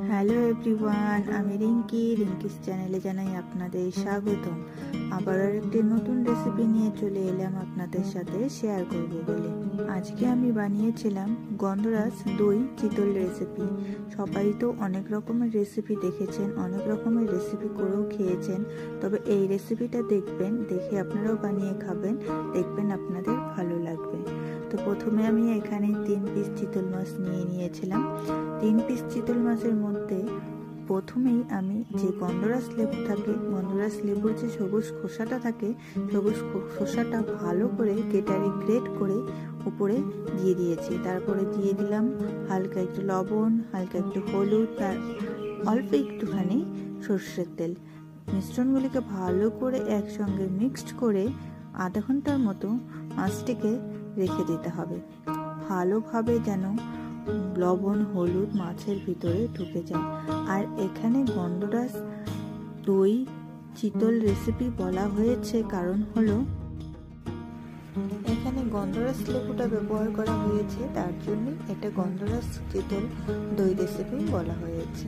Hello everyone, আমি রিঙ্কিস চ্যানেলে জানাই আপনাদের স্বাগতম। আবার একটি নতুন রেসিপি নিয়ে চলে এলাম আপনাদের সাথে শেয়ার করব বলে। আজকে আমি বানিয়েছিলাম গন্ধরাজ দই চিতল রেসিপি। সবাই তো অনেক রকমের রেসিপি দেখেছেন, অনেক রকমের রেসিপি করেও খেয়েছেন, তবে এই রেসিপিটা দেখবেন, দেখে আপনারাও বানিয়ে খাবেন, দেখবেন আপনাদের ভালো লাগবে। তো প্রথমে আমি এখানে 3 পিস চিতল মাছ নিয়ে নিয়েছিলাম। 3 পিস চিতল মাছের মধ্যে প্রথমেই আমি যে গন্ধরাজ লেবু থাকে, গন্ধরাজ লেবুর যে সবুজ খোসাটা থাকে, সবুজ খোসাটা ভালো করে গ্রেটারে গ্রেট করে উপরে দিয়ে দিয়েছি। তারপরে দিয়ে দিলাম হালকা একটু লবণ, হালকা একটু হলুদ, আর অল্প একটুখানি সর্ষের তেল। মিশ্রণগুলিকে ভালো করে একসঙ্গে মিক্সড করে আধা ঘন্টার মতো মাছটিকে রেখে দিতে হবে, ভালোভাবে যেন লবণ হলুদ মাছের ভিতরে ঢুকে যায়। আর এখানে গন্ধরাজ দই চিতল রেসিপি বলা হয়েছে কারণ হলো এখানে গন্ধরাজ লেবুটা ব্যবহার করা হয়েছে, তার জন্য এটা গন্ধরাজ চিতল দই রেসিপি বলা হয়েছে।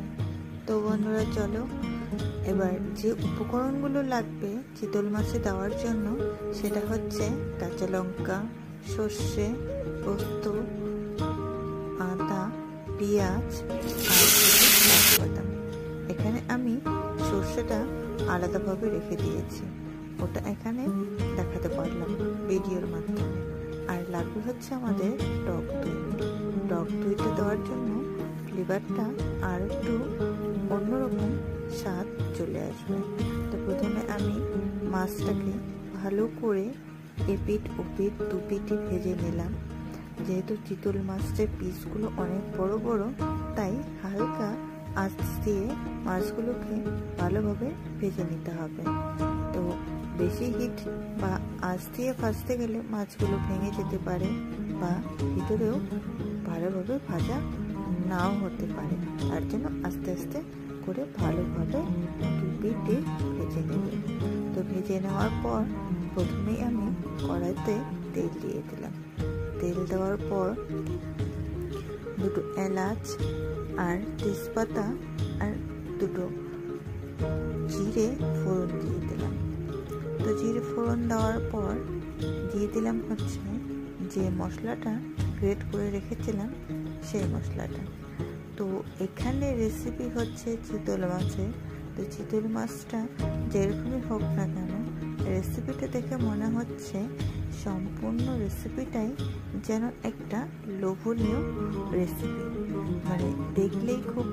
তো বন্ধুরা চলো, এবার যে উপকরণগুলো লাগবে চিতল মাছে দেওয়ার জন্য সেটা হচ্ছে কাঁচা লঙ্কা, সর্ষে, পোস্ত, আদা, পেঁয়াজ আর কাজু বাদাম। এখানে আমি সর্ষেটা আলাদাভাবে রেখে দিয়েছি, ওটা এখানে দেখাতে পারলাম ভিডিওর মাধ্যমে। আর লাগবে হচ্ছে আমাদের টক দই। টক দইটা দেওয়ার জন্য ফ্লেভারটা আর একটু অন্যরকম স্বাদ চলে আসবে। তো প্রথমে আমি মাছটাকে ভালো করে এপিঠ ওপিঠ দুপিঠে ভেজে নিলাম। যেহেতু চিতল মাছের পিসগুলো অনেক বড় বড়, তাই হালকা আঁচ দিয়ে মাছগুলোকে ভালোভাবে ভেজে নিতে হবে। তো বেশি হিট বা আঁচ দিয়ে ভাজতে গেলে মাছগুলো ভেঙে যেতে পারে বা ভিতরেও ভালোভাবে ভাজা নাও হতে পারে, তার জন্য আস্তে আস্তে করে ভালোভাবে দুপিঠে ভেজে নেবে। তো ভেজে নেওয়ার পর প্রথমেই আমি কড়াইতে তেল দিয়ে দিলাম। তেল দেওয়ার পর দুটো এলাচ আর তেজপাতা আর দুটো জিরে ফোড়ন দিয়ে দিলাম। তো জিরে ফোড়ন দেওয়ার পর দিয়ে দিলাম হচ্ছে যে মশলাটা গ্রেট করে রেখেছিলাম সেই মশলাটা। তো এখানে রেসিপি হচ্ছে চিতল মাছের। তো চিতল মাছটা যেরকমই হোক না কেন, রেসিপিটা দেখে মনে হচ্ছে সম্পূর্ণ রেসিপিটাই যেন একটা লোভনীয় রেসিপি, মানে দেখলেই খুব